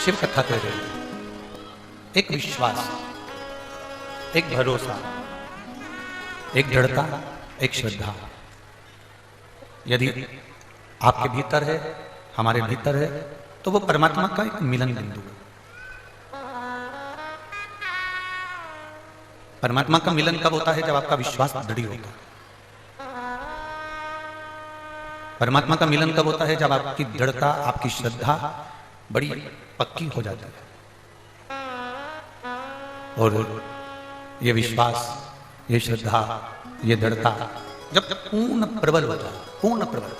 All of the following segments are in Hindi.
शिव कथा कह रहे हैं। एक विश्वास, एक भरोसा, एक दृढ़ता, एक श्रद्धा यदि आपके भीतर है, हमारे भीतर है, तो वो परमात्मा का एक मिलन बिंदु है। परमात्मा का मिलन कब होता है? जब आपका विश्वास दृढ़ होता है। परमात्मा का मिलन कब होता है? जब आपकी दृढ़ता, आपकी श्रद्धा बड़ी पक्की हो जाती है और ये विश्वास, ये श्रद्धा, ये दृढ़ता जब पूर्ण प्रबल हो जाए, पूर्ण प्रबल,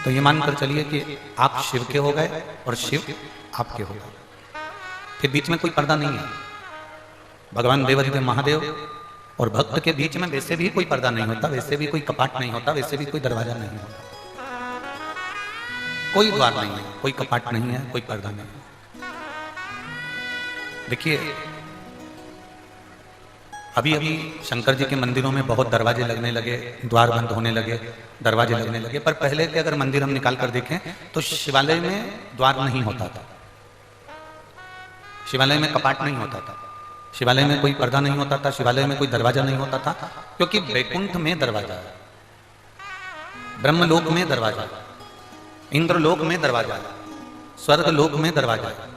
तो ये मानकर चलिए कि आप शिव के हो गए और शिव आपके हो गए। फिर बीच में कोई पर्दा नहीं है। भगवान देवाधिदेव महादेव और भक्त के बीच में वैसे भी कोई पर्दा नहीं होता, वैसे भी कोई कपाट नहीं होता, वैसे भी कोई दरवाजा नहीं होता, कोई द्वार नहीं है, कोई कपाट नहीं है, कोई पर्दा नहीं है। देखिए, अभी अभी शंकर जी के मंदिरों में बहुत दरवाजे लगने लगे, द्वार बंद होने लगे, दरवाजे लगने लगे। पर पहले के अगर मंदिर हम निकाल कर देखें तो शिवालय में द्वार नहीं होता था, शिवालय में कपाट नहीं होता था, शिवालय में कोई पर्दा नहीं होता था, शिवालय में कोई दरवाजा नहीं होता था, क्योंकि वैकुंठ में दरवाजा है, ब्रह्मलोक में दरवाजा है, इंद्रलोक में दरवाजा है, स्वर्गलोक में दरवाजा है,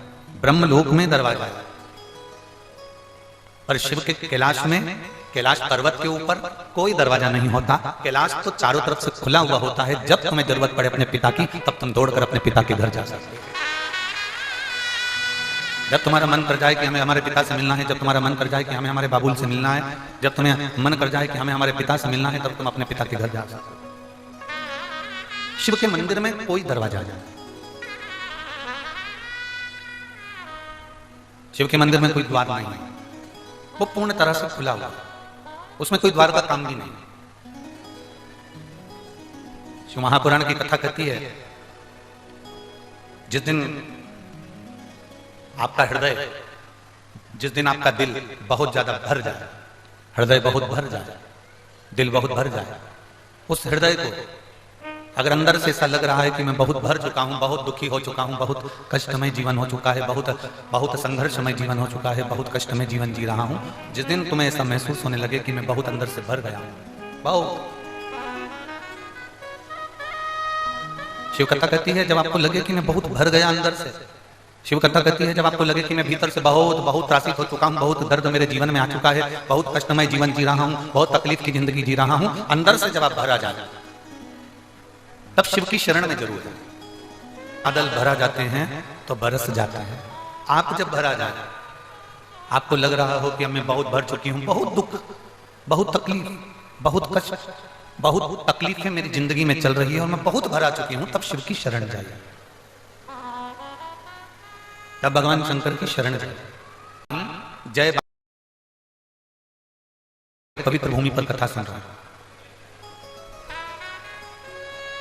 ब्रह्मलोक में दरवाजा है। पर शिव के कैलाश में, कैलाश पर्वत के ऊपर कोई दरवाजा नहीं होता। कैलाश तो चारों तरफ से खुला हुआ होता है। जब तुम्हें जरूरत पड़े अपने पिता की, तब तुम दौड़कर अपने पिता के घर जा सकते हो। जब तुम्हारा मन कर जाए कि हमें हमारे पिता से मिलना है, जब तुम्हारा मन कर जाए कि हमें हमारे बाबुल से मिलना है, जब तुम्हें मन कर जाए कि हमें हमारे पिता से मिलना है, तब तुम अपने पिता के घर जा सकते हो। शिव के मंदिर में कोई दरवाजा नहीं, शिव के मंदिर में कोई द्वार नहीं है, वो पूर्ण तरह से खुला हुआ, उसमें कोई द्वार का काम भी नहीं। शिव महापुराण की कथा कहती है, जिस दिन आपका हृदय, जिस दिन आपका दिल बहुत ज्यादा भर जाए, हृदय बहुत भर जाए, दिल बहुत भर जाए, उस हृदय को अगर अंदर से ऐसा लग रहा है कि मैं बहुत भर चुका हूं, बहुत दुखी हो चुका हूं, बहुत कष्टमय जीवन हो चुका है, बहुत संघर्षमय जीवन हो चुका है, बहुत कष्टमय जीवन जी रहा हूं, जिस दिन तुम्हें ऐसा महसूस होने लगे कि मैं बहुत अंदर से भर गया हूं, बहुत, शिव कथा कहती है जब आपको लगे कि मैं बहुत भर गया अंदर से, शिव कथा कहती है जब आपको लगे कि मैं भीतर से बहुत त्रासित हो चुका हूं, बहुत दर्द मेरे जीवन में आ चुका है, बहुत कष्टमय जीवन जी रहा हूं, बहुत तकलीफ की जिंदगी जी रहा हूं, अंदर से जब आप भरा जाए, तब शिव की शरण में जरूर है। बादल भरा जाते हैं तो बरस जाते हैं। आप जब भरा जाए, आपको लग रहा हो कि मैं बहुत भर चुकी हूं, बहुत दुख, बहुत तकलीफ, बहुत कष्ट, बहुत तकलीफें मेरी जिंदगी में चल रही है और मैं बहुत भरा चुकी हूं, तब शिव की शरण जाइए, तब भगवान शंकर की शरण जाइए। जय पवित्र भूमि पर कथा सुन रहे हैं।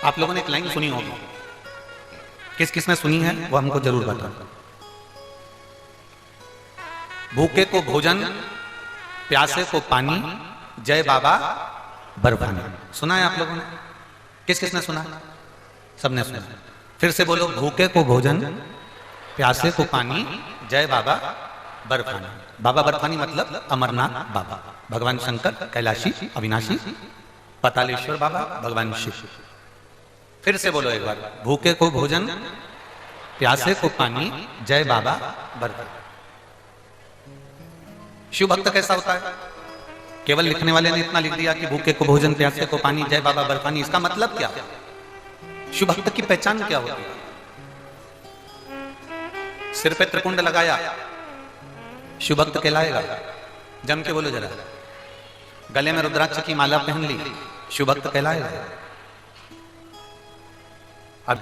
आप लोगों ने एक लाइन सुनी होगी, किस किस ने सुनी है वो हमको जरूर बताओ। भूखे को भोजन, प्यासे को पानी, जय बाबा बर्फानी। सुना है आप लोगों ने? किस किस ने सुना? सबने सुना। फिर से बोलो, भूखे को भोजन, प्यासे को पानी, जय बाबा बर्फानी। बाबा बर्फानी मतलब अमरनाथ बाबा, भगवान शंकर कैलाशी अविनाशी, पतालेश्वर बाबा भगवान शिव। फिर से बोलो एक बार, भूखे को भोजन, प्यासे को पानी, जय बाबा बर्फानी। शिव भक्त कैसा होता है? केवल लिखने वाले ने इतना लिख दिया कि भूखे को भोजन, प्यासे को पानी, जय बाबा बर्फानी। इसका मतलब क्या? शिव भक्त की पहचान क्या होती है? सिर पे त्रिपुंड लगाया, शिव भक्त कहलाएगा? जम के बोलो जरा। गले में रुद्राक्ष की माला पहन ली, शिव भक्त कहलाएगा? अब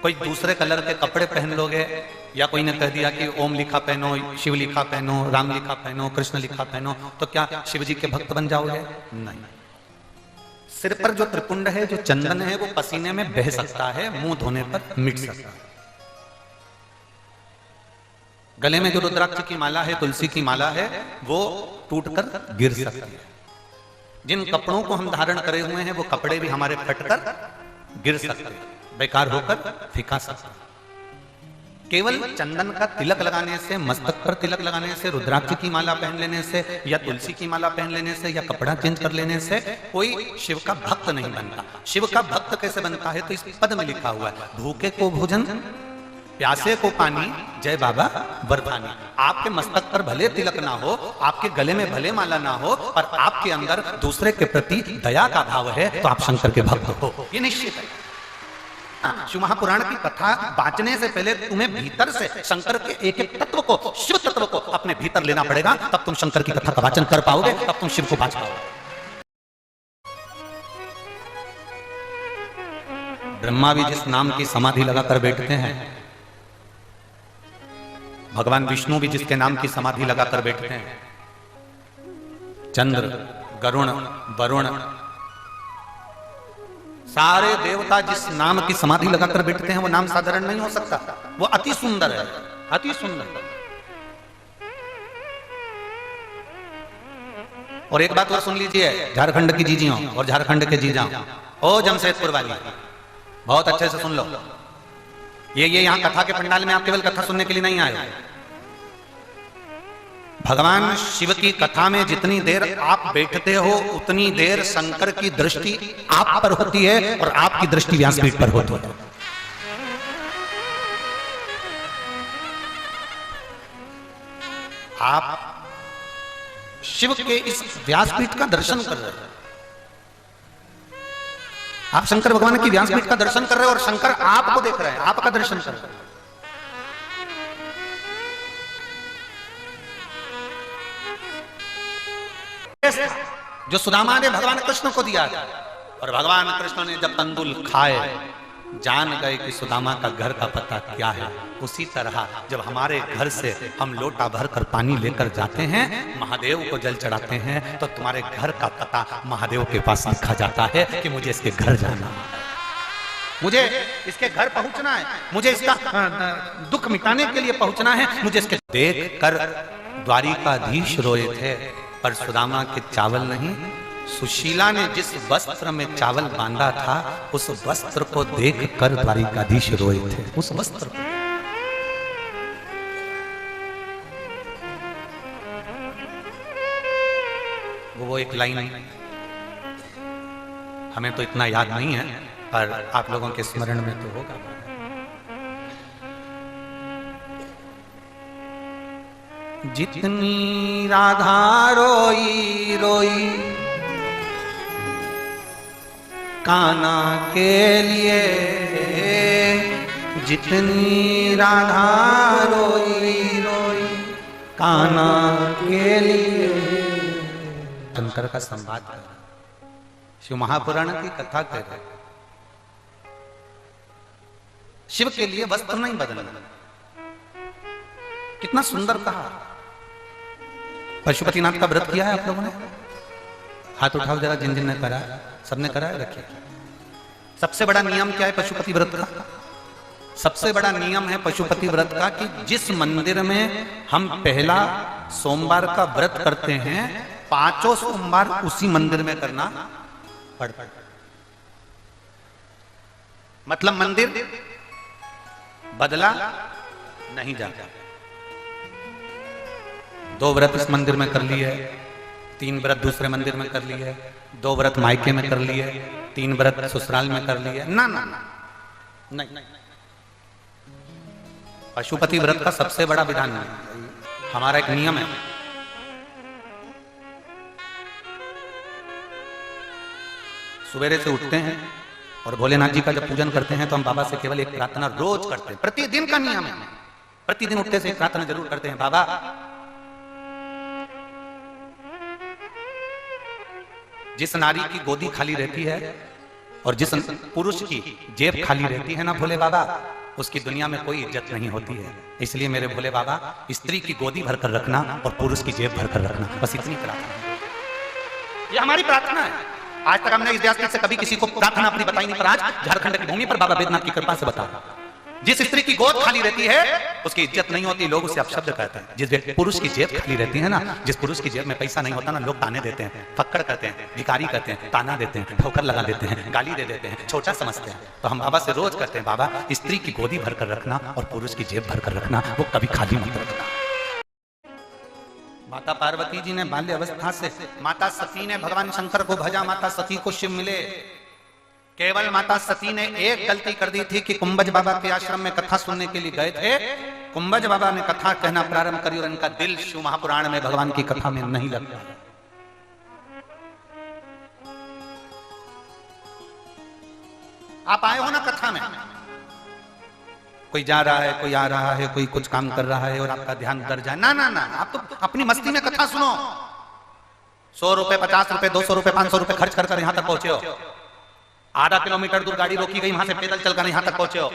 कोई दूसरे कलर के कपड़े पहन लोगे, या कोई ने कह दिया कि ओम लिखा पहनो, शिव लिखा पहनो, राम लिखा पहनो, कृष्ण लिखा पहनो, तो क्या शिव जी के भक्त बन जाओगे? नहीं। सिर पर जो त्रिपुंड है, जो चंदन है, वो पसीने में बह सकता है, मुंह धोने पर मिट सकता है। गले में जो रुद्राक्ष की माला है, तुलसी की माला है, वो टूटकर गिर सकती है। जिन कपड़ों को हम धारण करे हुए हैं, वो कपड़े भी हमारे फटकर गिर सकते हैं, बेकार होकर फिका सकते हैं। केवल चंदन का तिलक लगाने से, मस्तक पर तिलक लगाने से, रुद्राक्ष की माला पहन लेने से, या तुलसी की माला पहन लेने से, या कपड़ा चेंज कर लेने से कोई शिव का भक्त नहीं बनता। शिव का भक्त कैसे बनता है? तो इस पद में लिखा हुआ है, भूखे को भोजन, प्यासे को पानी, जय बाबा वरदानी। आपके मस्तक पर भले तिलक ना हो, आपके गले में भले माला ना हो, पर आपके अंदर दूसरे के प्रति दया का भाव है, तो आप शंकर के भक्त हो, ये निश्चित है। शिव महापुराण की कथा बांचने से पहले तुम्हें भीतर से शंकर के एक एक तत्व को, शिव तत्व को अपने भीतर लेना पड़ेगा, तब तुम शंकर की कथा का वाचन कर पाओगे, तब तुम शिव को बांच पाओगे। ब्रह्मा भी जिस नाम की समाधि लगाकर बैठते हैं, भगवान विष्णु भी जिसके नाम की समाधि लगाकर बैठते हैं, चंद्र, गरुण, वरुण, सारे देवता जिस नाम की समाधि लगाकर बैठते हैं, वो नाम साधारण नहीं हो सकता, वो अति सुंदर है, अति सुंदर। और एक बात और सुन लीजिए, झारखंड की जीजियों और झारखंड के जीजाओं, ओ जमशेदपुर वाली, बहुत अच्छे से सुन लो। ये यहाँ कथा के पंडाल में आप केवल कथा सुनने के लिए नहीं आए। भगवान शिव की कथा में जितनी देर आप बैठते हो, उतनी देर शंकर की दृष्टि आप पर होती है और आपकी दृष्टि व्यासपीठ पर होती है। आप शिव के इस व्यासपीठ का दर्शन कर रहे हैं, आप शंकर भगवान की व्यासपीठ का दर्शन कर रहे हो और शंकर आपको देख रहे हैं, आपका दर्शन कर रहे हैं। जो सुदामा ने भगवान कृष्ण को दिया था, और भगवान कृष्ण ने जब तंदुल खाए, जान गए कि सुदामा का घर का पता क्या है। उसी तरह जब हमारे घर से हम लोटा भर कर पानी लेकर जाते हैं, महादेव को जल चढ़ाते हैं, तो तुम्हारे घर का पता महादेव के पास लिखा जाता है कि मुझे इसके घर जाना है, मुझे इसके घर पहुंचना है, मुझे इसका दुख मिटाने के लिए पहुंचना है, मुझे इसके। देख कर द्वारिकाधीश रोए थे, पर सुदामा के चावल नहीं। सुशीला ने जिस वस्त्र में चावल बांधा था, उस वस्त्र को देखकर द्वारिकाधीश रोए थे, उस वस्त्र को। वो एक लाइन हमें तो इतना याद नहीं है, पर आप लोगों के स्मरण में तो होगा। जितनी राधा रोई रोई कान्हा के लिए, जितनी राधा रोई रोई कान्हा के लिए। शंकर का संवाद कर, शिव महापुराण की कथा कर रहे। शिव के लिए वस्त्र नहीं बदलना, कितना सुंदर कहा। पशुपतिनाथ का व्रत किया है आप लोगों ने? हाथ उठाओ जरा, जिन जिन ने करा, सबने करा है, रखिए। सबसे बड़ा नियम क्या है पशुपति व्रत का? सबसे बड़ा नियम है पशुपति व्रत का कि जिस मंदिर में हम पहला सोमवार का व्रत करते हैं, 5 सोमवार उसी मंदिर में करना पड़ता है। मतलब मंदिर बदला नहीं जाता। 2 व्रत इस मंदिर में कर लिए, 3 व्रत दूसरे मंदिर में कर लिए, 2 व्रत मायके में कर लिए, 3 व्रत ससुराल में कर लिए, ना ना नहीं। पशुपति व्रत का सबसे बड़ा विधान है, हमारा एक नियम है। सवेरे से उठते हैं और भोलेनाथ जी का जब पूजन करते हैं, तो हम बाबा से केवल एक प्रार्थना रोज करते हैं, प्रतिदिन का नियम है। प्रतिदिन उठते से एक प्रार्थना जरूर करते हैं, बाबा जिस नारी की गोदी खाली रहती है और जिस पुरुष की जेब खाली रहती है ना भोले बाबा, उसकी दुनिया में कोई इज्जत नहीं होती है। इसलिए मेरे भोले बाबा, स्त्री की गोदी भरकर रखना और पुरुष की जेब भरकर रखना, बस इतनी प्रार्थना। ये हमारी प्रार्थना है। आज तक हमने इस व्यासपीठ से कभी किसी को प्रार्थना अपनी बताई नहीं, पर आज झारखंड की भूमि पर बाबा बैद्यनाथ की कृपा से बता, जिस स्त्री की गोद खाली रहती है उसकी इज्जत नहीं होती, लोग उसे अपशब्द कहते हैं। जिस पुरुष की जेब खाली रहती है ना, जिस पुरुष की जेब में पैसा नहीं होता ना, लोग ताने देते हैं, फक्कड़ कहते हैं, भिखारी कहते हैं, ताना देते हैं, ठोकर लगा देते हैं, गाली दे देते हैं, छोटा समझते हैं। तो हम बाबा से रोज कहते हैं, बाबा स्त्री की गोदी भर कर रखना और पुरुष की जेब भर कर रखना, वो कभी खाली मत रखना। माता पार्वती जी ने बाल्य अवस्था से, माता सती ने भगवान शंकर को भजा, माता सती को शिव मिले। केवल माता सती ने एक गलती कर दी थी कि कुंभज बाबा के आश्रम में कथा सुनने के लिए गए थे। कुंभज बाबा ने कथा कहना प्रारंभ करी और इनका दिल शिव महापुराण में भगवान की कथा में नहीं लगता। आप आए हो ना कथा में, कोई जा रहा है, कोई आ रहा है, कोई कुछ काम कर रहा है और आपका ध्यान उधर जाए, ना ना ना, आप तो अपनी मस्ती में कथा सुनो। 100 रुपए, 50 रुपए, 200 रुपए, 500 रुपए खर्च कर यहां तक पहुंचे हो। आधा किलोमीटर दूर गाड़ी रोकी गई, वहां से पैदल चलकर यहां तक पहुंचे हो।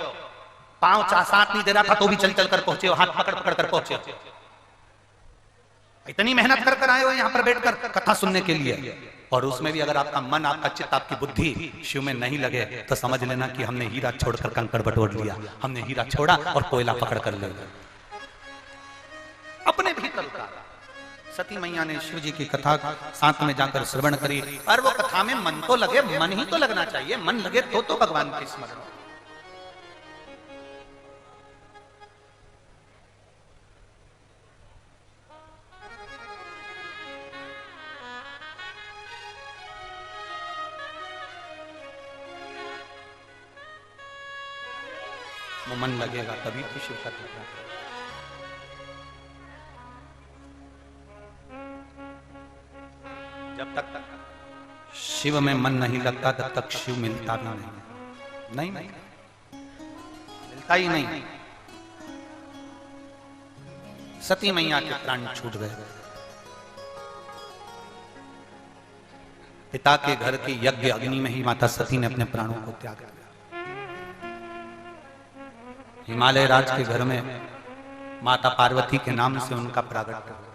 पांव साथ नहीं दे रहा था तो भी चल चल कर पहुंचे हो, हाथ पकड़ पकड़ कर पहुंचे हो। इतनी मेहनत कर कर आए हो यहां पर बैठकर कथा सुनने के लिए, और उसमें भी अगर आपका मन, आपका चित्त, आपकी बुद्धि शिव में नहीं लगे तो समझ लेना कि हमने हीरा छोड़कर कंकड़ बटोर लिया, हमने हीरा छोड़ा और कोयला पकड़ कर ले लिया। अपने भीतर उतारा। सती मैया ने शिव जी की कथा साथ में जाकर श्रवण करी, और वो कथा में मन तो लगे, मन ही तो लगना चाहिए, मन लगे तो भगवान की स्मरण। वो मन लगेगा तभी तो शिव का कथा। जब तक शिव में मन नहीं लगता तब तक शिव मिलता भी नहीं, नहीं मिलता ही नहीं। सती मैया के प्राण छूट गए। पिता के घर की यज्ञ अग्नि में ही माता सती ने अपने प्राणों को त्याग दिया। हिमालय राज के घर में माता पार्वती के नाम से उनका प्रागट्य हुआ।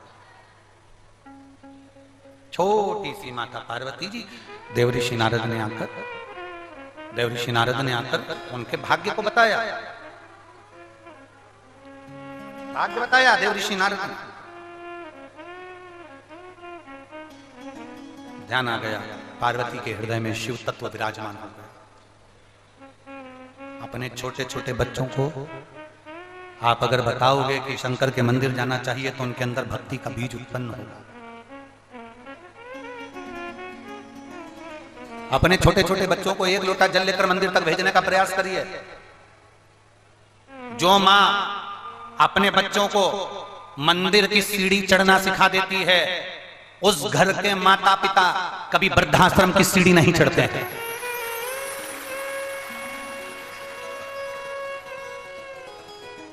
छोटी सी माता पार्वती जी, देवऋषि नारद ने आकर उनके भाग्य को बताया, भाग्य बताया देवऋषि नारद ने। ध्यान आ गया, पार्वती के हृदय में शिव तत्व विराजमान हो गया। अपने छोटे छोटे बच्चों को आप अगर बताओगे कि शंकर के मंदिर जाना चाहिए तो उनके अंदर भक्ति का बीज उत्पन्न होगा। अपने छोटे छोटे बच्चों को 1 लोटा जल लेकर मंदिर तक भेजने का प्रयास करिए। जो मां अपने बच्चों को मंदिर की सीढ़ी चढ़ना सिखा देती है, उस घर के माता पिता कभी वृद्धाश्रम की सीढ़ी नहीं चढ़ते हैं।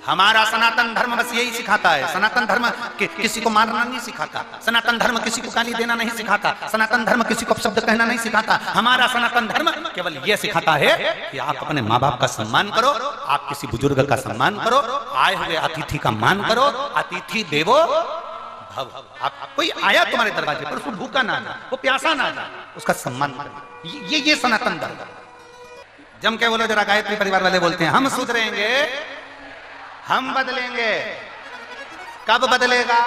हमारा सनातन धर्म बस यही सिखाता है। सनातन धर्म किसी को मारना नहीं सिखाता, सनातन धर्म किसी को गाली देना नहीं सिखाता, सनातन धर्म किसी को शब्द कहना नहीं सिखाता। हमारा सनातन धर्म केवल यह सिखाता है कि आप अपने माँ बाप का सम्मान करो, आप किसी बुजुर्ग का सम्मान करो, आए हुए अतिथि का मान करो। अतिथि देवो भव। आप कोई आया तुम्हारे दरवाजे पर, उसको भूखा ना जाए, वो प्यासा ना जाए, उसका सम्मान करो। ये सनातन धर्म। जम के बोलो जरा, गायत्री परिवार वाले बोलते हैं हम सुधरेंगे, हम बदलेंगे। कब बदलेगा?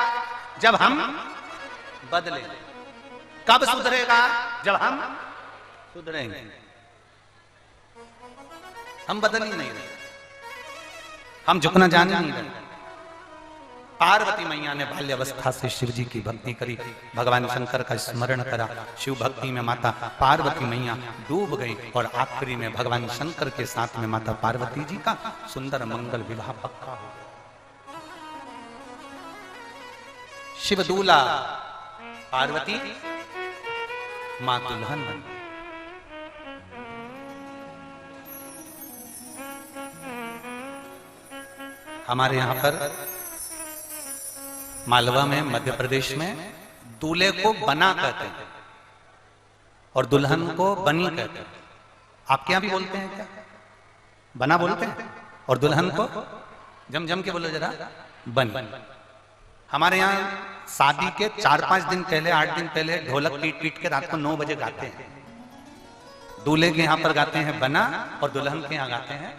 जब हम बदलेंगे। कब सुधरेगा? जब हम सुधरेंगे। हम बदल ही नहीं रहे, हम झुकना जान नहीं रहे। पार्वती मैया ने बाल्यावस्था से शिव जी की भक्ति करी, भगवान शंकर का स्मरण करा। शिव भक्ति में माता पार्वती मैया डूब गई और आखिरी में भगवान शंकर के साथ में माता पार्वती जी का सुंदर मंगल विवाह पक्का हो गया। शिव दूल्हा, पार्वती मां दुल्हन बन। हमारे यहां पर मालवा में, मध्य प्रदेश में दूल्हे को बना कहते हैं और दुल्हन को बनी कहते हैं। आपके यहां भी बोलते हैं क्या? बना बोलते हैं और दुल्हन को जम जम के बोलो जरा, बनी। हमारे यहाँ शादी के 4-5 दिन पहले, 8 दिन पहले ढोलक पीट पीट के रात को 9 बजे गाते हैं। दूल्हे के यहां पर गाते हैं बना और दुल्हन के यहां गाते हैं।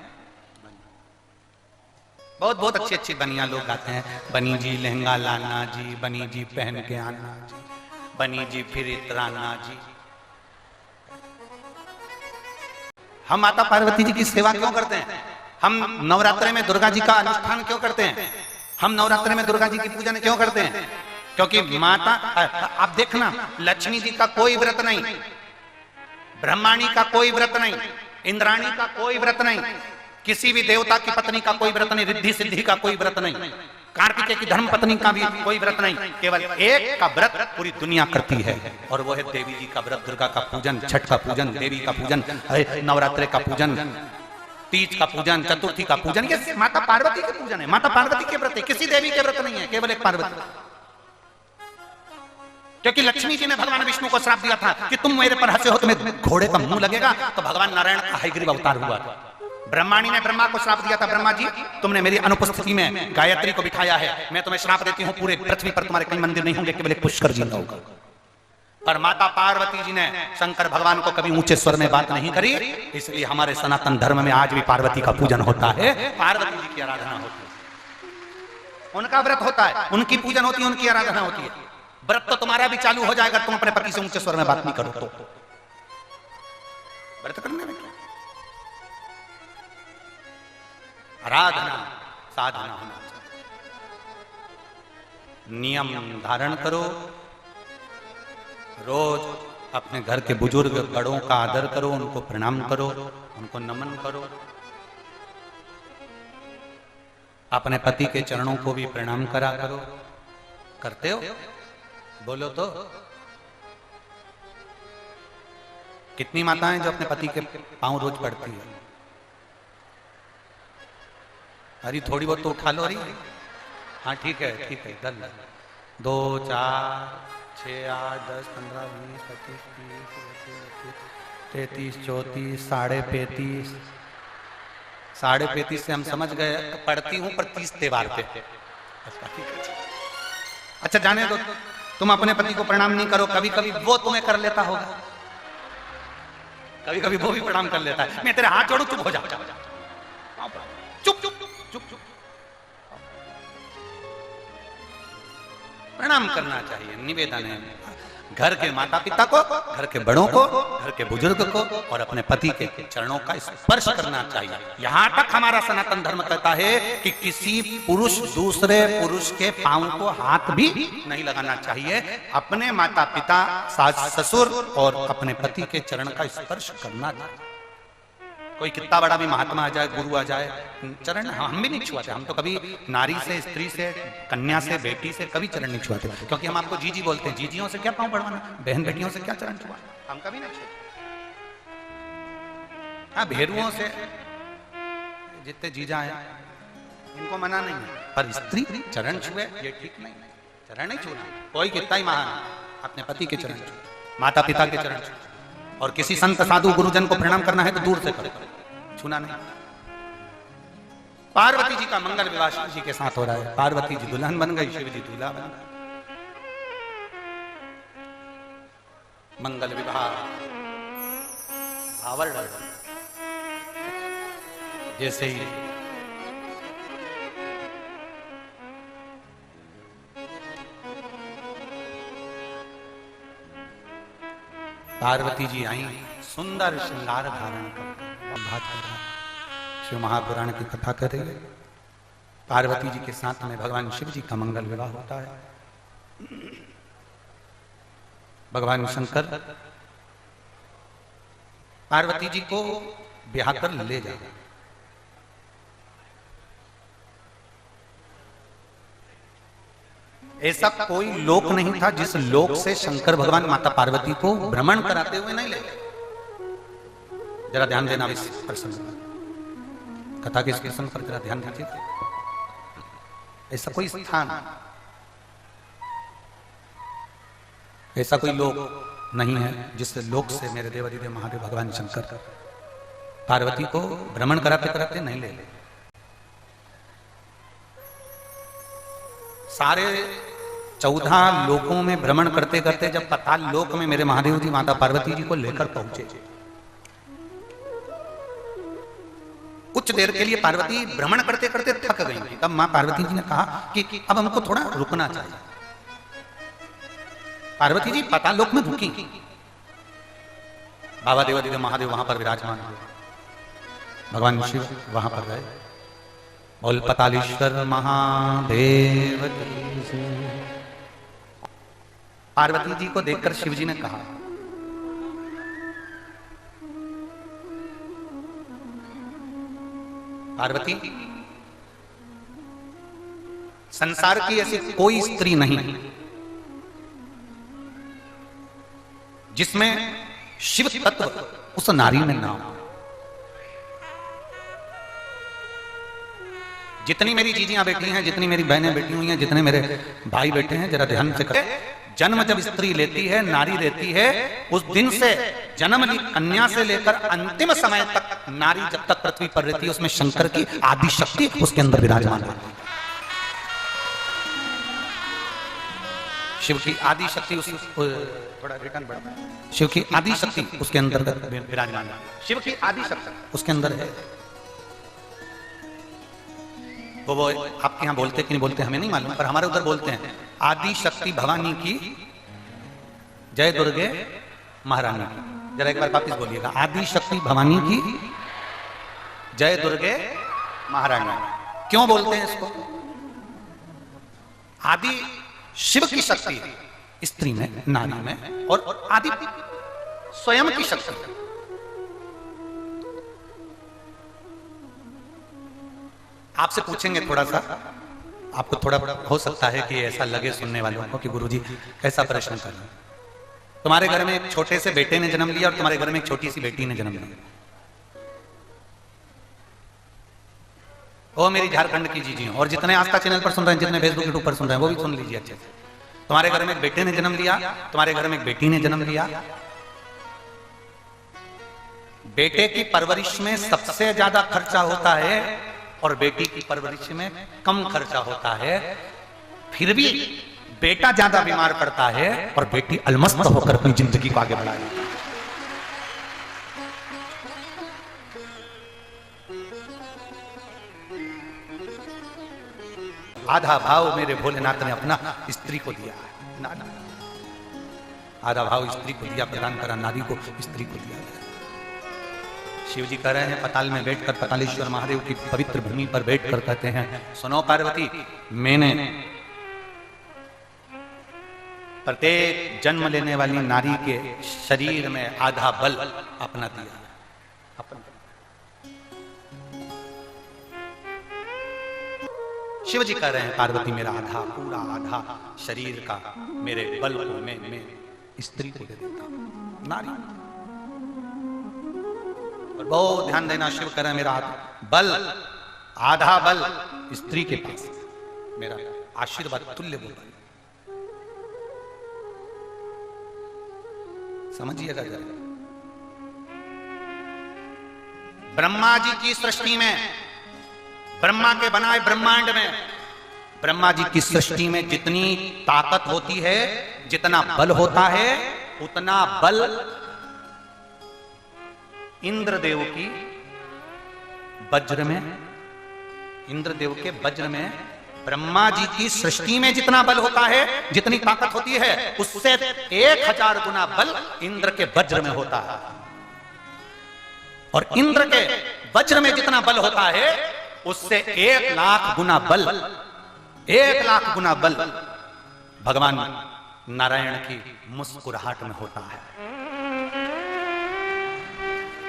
बहुत बहुत अच्छी अच्छी बनिया लोग गाते हैं, बनी जी लहंगा लाना जी, बनी जी पहन के आना जी, बनी जी फिर इतराना जी। हम माता पार्वती जी की सेवा क्यों करते हैं? हम नवरात्रि में दुर्गा जी का अनुष्ठान क्यों करते हैं? हम नवरात्रि में दुर्गा जी की पूजन क्यों करते हैं? क्योंकि माता, आप देखना, लक्ष्मी जी का कोई व्रत नहीं, ब्रह्माणी का कोई व्रत नहीं, इंद्राणी का कोई व्रत नहीं, किसी भी देवता की पत्नी का कोई व्रत नहीं, रिद्धि सिद्धि का कोई व्रत नहीं, कार्तिकेय की धर्म पत्नी का भी कोई व्रत नहीं। केवल एक का व्रत पूरी दुनिया करती है और वो है देवी जी का व्रत, दुर्गा का पूजन, छठ का पूजन, देवी का पूजन, नवरात्रि का पूजन, तीज का पूजन, चतुर्थी का पूजन। ये माता पार्वती के पूजन है, माता पार्वती के व्रत है, किसी देवी के व्रत नहीं है, केवल एक पार्वती। क्योंकि लक्ष्मी जी ने भगवान विष्णु को श्राप दिया था कि तुम मेरे पर हंसे हो तुम्हें घोड़े का मुंह लगेगा, तो भगवान नारायण का हयग्रीव अवतार हुआ। ब्रह्माणी ने ब्रह्मा को श्राप दिया था, ब्रह्मा जी तुमने मेरी अनुपस्थिति में गायत्री को बिठाया है, मैं तुम्हें श्राप देती हूं, पूरे पृथ्वी पर तुम्हारे कई मंदिर नहीं होंगे, केवल एक पुष्कर जी का होगा। पर माता पार्वती जी ने शंकर भगवान को कभी ऊंचे स्वर में बात नहीं करी, इसलिए हमारे सनातन धर्म में आज भी पार्वती का पूजन होता है, पार्वती जी की आराधना होती है, उनका व्रत होता है, उनकी पूजन होती है, उनकी आराधना होती है। व्रत तो तुम्हारा भी चालू हो जाएगा, तुम अपने पति से ऊंचे स्वर में बात नहीं करो तो। व्रत करने में क्या? आराधना साधना होना चाहिए। नियम धारण करो, रोज अपने घर के बुजुर्ग बड़ों का आदर करो, उनको प्रणाम करो, उनको नमन करो, अपने पति के चरणों को भी प्रणाम करा करो। करते हो? बोलो तो। कितनी माताएं जो अपने पति के पांव रोज पड़ती है? अरे थोड़ी बहुत तो उठा लो। अरे हाँ ठीक है, ठीक है, डन। 2 4 6 8 10 15 20 25 30 33 34 35 35 से हम समझ गए, पढ़ती हूँ पर 30 त्योहार पे। अच्छा जाने दो, तुम अपने पति को प्रणाम नहीं करो, कभी कभी वो तुम्हें कर लेता होगा, कभी कभी वो भी प्रणाम कर लेता है। मैं तेरे हाथ जोड़ू, चुप हो जा, चुप चुप चुप चुप। प्रणाम करना चाहिए, निवेदन है। घर के माता पिता को, घर के बड़ों को, घर के बुजुर्ग को और अपने पति के चरणों का स्पर्श करना चाहिए। यहां तक हमारा सनातन धर्म कहता है कि किसी पुरुष दूसरे पुरुष के पांव को हाथ भी नहीं लगाना चाहिए। अपने माता पिता, सास ससुर और अपने पति के चरण का स्पर्श करना चाहिए। कोई कितना बड़ा भी महात्मा आ जाए, गुरु आ जाए, चरण हम भी नहीं छुआते। हम तो कभी नारी से, स्त्री से, कन्या से, बेटी से कभी चरण नहीं छुआते, क्योंकि हम आपको जीजी बोलते हैं। जीजियों से क्या पांव पड़वाना, बहन बेटियों से क्या चरण छुआना, हम कभी नहीं छुआते। हाँ, भेरुओं से जितने जीजा है इनको मना नहीं है, पर स्त्री चरण छुए ये ठीक नहीं। चरण नहीं छूना, कोई कितना ही महान अपने पति के चरण छुए, माता पिता के चरण छुए। और किसी संत साधु गुरुजन को प्रणाम करना है तो दूर से करो, छूना नहीं। पार्वती जी का मंगल विवाह शिव जी के साथ हो रहा है। पार्वती जी दुल्हन बन गई, शिव जी दूल्हा बन गए। मंगल विवाह आवरण जैसे ही पार्वती जी आई, सुंदर श्रृंगार धारण कर बात कर रहा है। शिव महापुराण की कथा कर रही है। पार्वती जी के साथ में भगवान शिव जी का मंगल विवाह होता है। भगवान शंकर पार्वती जी को ब्याह कर ले जाए। ऐसा कोई लोक नहीं था जिस लोक से शंकर भगवान माता पार्वती को भ्रमण कराते हुए नहीं ले गए। जरा ध्यान देना इस प्रसंग, कथा के इस प्रसंग पर जरा ध्यान दीजिए। ऐसा कोई स्थान, ऐसा कोई लोक नहीं है जिस लोक से मेरे देवाधिदेव महादेव भगवान शंकर पार्वती को भ्रमण कराते कराते नहीं ले गए। सारे 14 लोकों में भ्रमण करते करते जब पाताल लोक में मेरे महादेव जी माता पार्वती जी को लेकर पहुंचे, कुछ देर के लिए पार्वती भ्रमण करते करते थक गई थी। तब मां पार्वती जी ने कहा कि अब हमको थोड़ा रुकना चाहिए। पार्वती जी पाताल लोक में रुकी। बाबा देवादिदेव महादेव वहां पर विराजमान हुए, भगवान शिव वहां पर गए। बोल पतालीश्वर महादेव की जय। पार्वती जी को देखकर शिव जी ने कहा, पार्वती, संसार की ऐसी कोई स्त्री नहीं जिसमें शिव तत्व उस नारी में ना हो। जितनी मेरी जीजियां बैठी हैं, जितनी मेरी बहनें बैठी हुई हैं, जितने मेरे भाई बैठे हैं, जरा ध्यान से करें। जन्म जब स्त्री लेती है, नारी लेती है, उस दिन से जन्म ली कन्या से लेकर अंतिम समय तक नारी जब तक पृथ्वी पर रहती है, उसमें शंकर की आदि शक्ति उसके अंदर विराजमान है। शिव की आदि शक्ति उस थोड़ा रिटर्न बढ़ता है। शिव की आदि शक्ति उसके अंदर विराजमान है। शिव की आदि शक्ति उसके अंदर है। वो आपके यहाँ बोलते कि नहीं बोलते हमें नहीं मालूम, पर हमारे उधर बोलते हैं, आदि शक्ति भवानी की जय दुर्गे महारानी की। जरा एक बार वापिस बोलिएगा, आदि शक्ति भवानी की जय दुर्गे महारानी। क्यों बोलते हैं इसको? आदि शिव की शक्ति स्त्री में, नारी में, और आदि स्वयं की शक्ति। आपसे पूछेंगे थोड़ा सा, आपको थोड़ा हो सकता है कि ऐसा लगे सुनने वालों को कि गुरुजी कैसा प्रश्न कर रहे हैं। तुम्हारे घर में एक छोटे से बेटे ने जन्म लिया और तुम्हारे घर में एक छोटी सी बेटी ने जन्म लिया। वो मेरी झारखंड की जीजी और जितने आस्था चैनल पर सुन रहे हैं, जितने फेसबुक यूट्यूब पर सुन रहे हैं, वो भी सुन लीजिए अच्छे से। तुम्हारे घर में एक बेटे ने जन्म लिया, तुम्हारे घर में एक बेटी ने जन्म लिया। बेटे की परवरिश में सबसे ज्यादा खर्चा होता है और बेटी की परवरिश में कम खर्चा होता है। फिर भी बेटा ज्यादा बीमार पड़ता है और बेटी अलमस्त होकर अपनी जिंदगी को आगे बढ़ा देती है। आधा भाव मेरे भोलेनाथ ने अपना स्त्री को दिया है। आधा भाव स्त्री को दिया, प्रदान करा नारी को, स्त्री को दिया। शिव जी कह रहे हैं पताल में बैठकर, पतालेश्वर महादेव की पवित्र भूमि पर बैठकर कहते हैं, सुनो पार्वती, मैंने प्रत्येक जन्म लेने वाली नारी के शरीर में आधा बल अपना दिया। शिव जी कह रहे हैं पार्वती मेरा आधा, पूरा आधा शरीर का मेरे बल को मैं स्त्री को दे देता हूं, नारी। और बहुत ध्यान देना, शिव कह रहे हैं मेरा बल, आधा बल स्त्री के पास, मेरा आशीर्वाद तुल्य बोल। समझिएगा जरा। ब्रह्मा जी की सृष्टि में, ब्रह्मा के बनाए ब्रह्मांड में, ब्रह्मा जी की सृष्टि में जितनी ताकत होती है, जितना बल होता है, उतना बल इंद्रदेव की वज्र में, इंद्रदेव के वज्र में, ब्रह्मा जी की सृष्टि में जितना बल होता है, जितनी ताकत होती है, उससे 1000 गुना बल इंद्र के वज्र में होता है। और इंद्र के वज्र में जितना बल होता है, उससे 1,00,000 गुना बल, 1,00,000 गुना बल भगवान नारायण की मुस्कुराहट में होता है।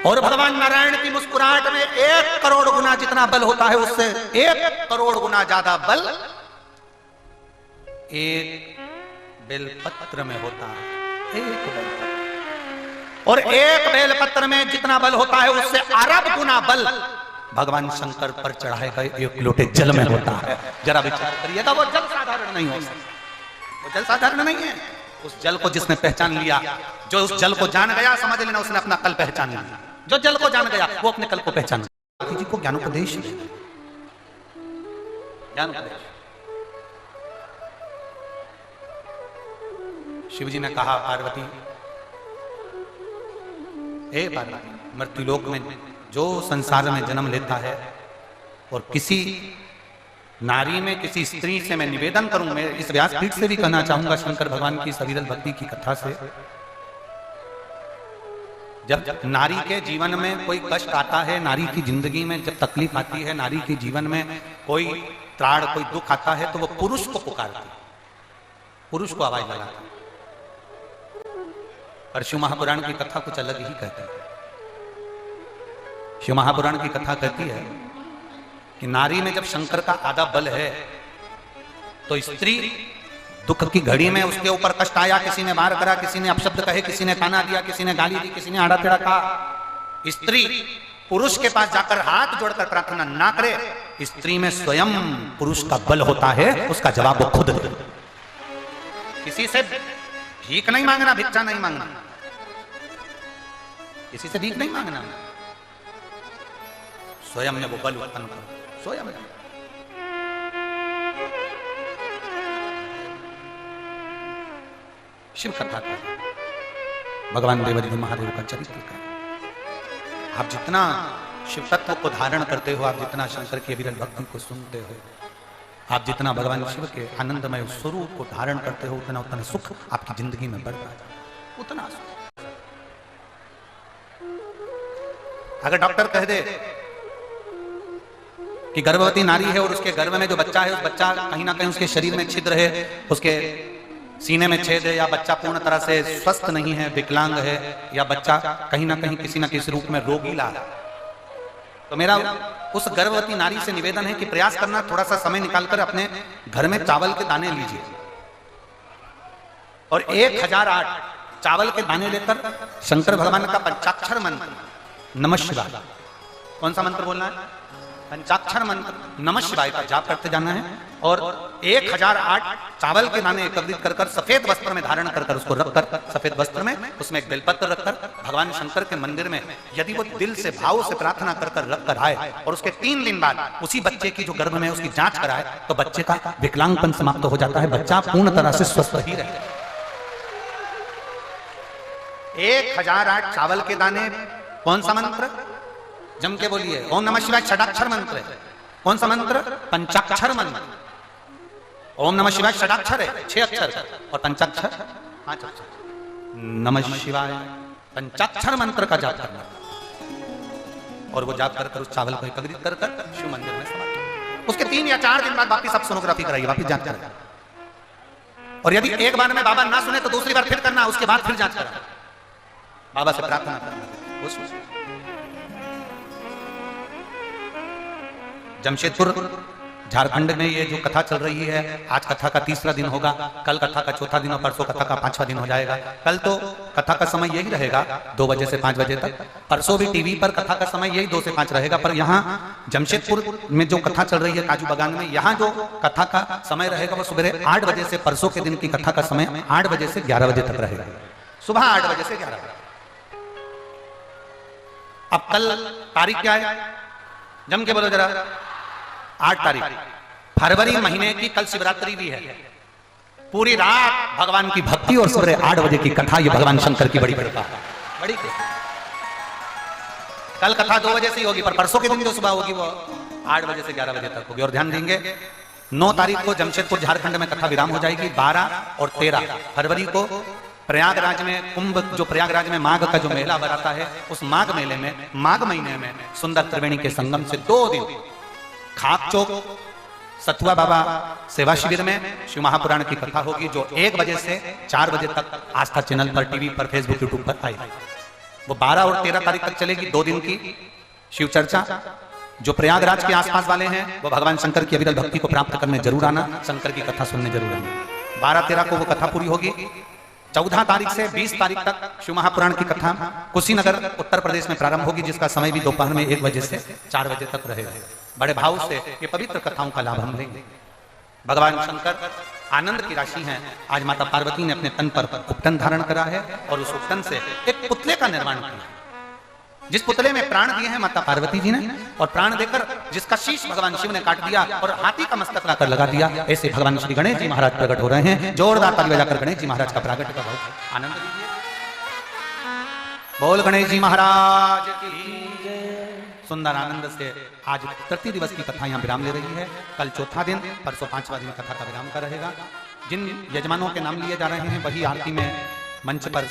और भगवान नारायण की मुस्कुराहट में 1 करोड़ गुना जितना बल होता है, उससे 1 करोड़ गुना ज्यादा बल एक बेलपत्र में होता है। एक बेलपत्र, और एक बेलपत्र में जितना बल होता है, उससे अरब गुना बल भगवान शंकर पर चढ़ाए गए 1 लोटे जल में होता है। जरा विचार करिएगा, वो जल साधारण नहीं हो सकता, वो जल साधारण नहीं है। उस जल को जिसने पहचान लिया, जो उस जल को जान गया, समझ लेना उसने अपना कल पहचान लिया। जो जल को जान गया वो अपने कल को पहचान लिया। जी को ज्ञानोपदेश, ज्ञानोपदेश। शिव जी ने कहा पार्वती, हे पार्वती, मृत्युलोक में जो संसार में जन्म लेता है और किसी नारी में, किसी स्त्री से मैं निवेदन करूं, मैं इस व्यासपीठ से भी कहना चाहूंगा शंकर भगवान की सविरल भक्ति की कथा से, जब नारी के जीवन में कोई कष्ट आता है, नारी की जिंदगी में जब तकलीफ आती है, नारी के जीवन में कोई त्राण, कोई दुख आता है, तो वो पुरुष को पुकारती, पुरुष को आवाज लगाती। पर शिव महापुराण की कथा कुछ अलग ही कहती है। शिव महापुराण की कथा कहती है कि नारी में जब शंकर का आधा बल है, तो स्त्री दुख की घड़ी में उसके ऊपर कष्ट आया, किसी ने मार करा, किसी ने अपशब्द कहे, किसी ने ताना दिया, किसी ने गाली दी, किसी ने आड़ा टेढ़ा कहा, स्त्री पुरुष के पास जाकर हाथ जोड़कर प्रार्थना ना करे, स्त्री में स्वयं पुरुष का बल होता है, उसका जवाब वो खुद दे। किसी से भीख नहीं मांगना, भिक्षा नहीं मांगना, किसी से भीख नहीं मांगना, स्वयं में वो बल उत्पन्न करो, स्वयं। शिव कथा का भगवान देवदेव महादेव का चरित्र का, आप जितना शिव तत्व को धारण करते हो, आप जितना शंकर की अविरल भक्ति को सुनते हो, आप जितना भगवान शिव के आनंदमय स्वरूप को धारण करते हो, उतना उतना सुख आपकी जिंदगी में बढ़ता है, उतना सुख। अगर डॉक्टर कह दे कि गर्भवती नारी है और उसके गर्भ में जो बच्चा है, उस बच्चा कहीं ना कहीं उसके शरीर में छिद्र है, उसके सीने में छेद है, या बच्चा पूर्ण तरह से स्वस्थ नहीं है, विकलांग है, या बच्चा कहीं ना कहीं किसी न किसी रूप में रोगीला है, तो मेरा उस गर्भवती नारी से निवेदन है कि प्रयास करना, थोड़ा सा समय निकालकर अपने घर में चावल के दाने लीजिए और 1008 चावल के दाने लेकर शंकर भगवान का पंचाक्षर मंत्र नमः शिवाय, कौन सा मंत्र बोलना है? पंचाक्षर मंत्र नमः शिवाय का जाप करते जाना है, और 1008 चावल के दाने एकत्रित कर कर सफेद वस्त्र में धारण कर कर उसको रखकर, सफेद वस्त्र में उसमें एक बेलपत्र रखकर भगवान शंकर के मंदिर में यदि वो दिल से भाव से प्रार्थना कर कर रख कर आए, और उसके 3 दिन बाद उसी बच्चे की जो गर्भ में उसकी जांच कराए, तो बच्चे का विकलांगपन समाप्त हो जाता है, बच्चा पूर्ण तरह से स्वस्थ ही रहे। 1008 चावल के दाने, कौन सा मंत्र? जम के बोलिए, ओम नमः शिवाय षडाक्षर मंत्र है। कौन सा मंत्र? पंचाक्षर मंत्र। ओम नमः शिवाय षडाक्षर है, 6 अक्षर, और पंचाक्षर 5 अक्षर। नमः शिवाय पंचाक्षर मंत्र का जाप करना, और वो जाप कर उस चावल को एकत्रित कर कर शिव मंदिर में समाप्त। उसके 3 या 4 दिन बाद वापिस आप सोनोग्राफी कराइए, वापिस जांच कराइए, और यदि एक बार में बाबा ना सुने तो दूसरी बार फिर करना, उसके बाद फिर जांच करा, बाबा से प्रार्थना करना। जमशेदपुर झारखंड में ये जो कथा चल रही है, आज कथा का 3रा दिन होगा, कल कथा का 4था दिन और परसों कथा का 5वां दिन हो जाएगा। कल तो कथा का समय यही रहेगा 2 बजे से 5 बजे तक, परसों भी टीवी पर कथा का समय यही 2 से 5 रहेगा। पर यहाँ जमशेदपुर में जो कथा चल रही है काजू बागान में, यहाँ जो कथा का समय रहेगा वो सुबह 8 बजे से, परसों के दिन की कथा का समय 8 बजे से 11 बजे तक रहेगा, सुबह 8 बजे से 11 बजे। अब कल तारीख क्या है? जम के बोलो जरा। 8 तारीख फरवरी महीने की कल शिवरात्रि भी है। पूरी रात भगवान की भक्ति और सुबह 8 बजे की कथा, ये भगवान शंकर की बड़ी कृपा, बड़ी कृपा। कल कथा 2 बजे से ही होगी, पर परसों के दिन जो सुबह होगी वो 8 बजे से 11 बजे तक होगी। और ध्यान देंगे 9 तारीख को जमशेदपुर झारखंड में कथा विराम हो जाएगी। 12 और 13 फरवरी को प्रयागराज में कुंभ, जो प्रयागराज में माघ का जो मेला भराता है, उस माघ मेले में, माघ महीने में सुंदर त्रिवेणी के संगम से 2 दिन खाक चौक सतुआ बाबा सेवा शिविर में शिव महापुराण की कथा होगी, जो 1 बजे से 4 बजे तक आस्था चैनल पर, टीवी पर, फेसबुक, यूट्यूब पर आएगी। वो 12 और 13 तारीख तक चलेगी, 2 दिन की शिव चर्चा। जो प्रयागराज के आसपास वाले हैं वो भगवान शंकर की अविरल भक्ति को प्राप्त करने जरूर आना, शंकर की कथा सुनने जरूर आना। 12-13 को वो कथा पूरी होगी। 14 तारीख से 20 तारीख तक शिव महापुराण की कथा कुशीनगर उत्तर प्रदेश में प्रारंभ होगी, जिसका समय भी दोपहर में 1 बजे से 4 बजे तक रहेगा। बड़े भाव से ये पवित्र कथाओं का लाभ हम लेंगे। भगवान शंकर आनंद की राशि हैं। आज माता पार्वती ने अपने तन पर उपटन धारण करा है और उस उपटन से एक पुतले का निर्माण किया। जिस पुतले में प्राण दिए हैं माता पार्वती जी ने, और प्राण देकर जिसका शीश भगवान शिव ने काट दिया और हाथी का मस्तक लाकर लगा दिया, ऐसे भगवान श्री गणेश जी महाराज प्रकट हो रहे हैं। जोरदार ताली बजाकर गणेश जी महाराज का प्रागट्य का बहुत आनंद लीजिए। बोल गणेश जी महाराज की जय। सुंदर आनंद से आज तृतीय दिवस की कथा यहाँ विराम ले रही है। कल चौथा दिन, परसों पांचवा दिन कथा का विराम का रहेगा। जिन यजमानों के नाम लिए जा रहे हैं वही आरती में मंच पर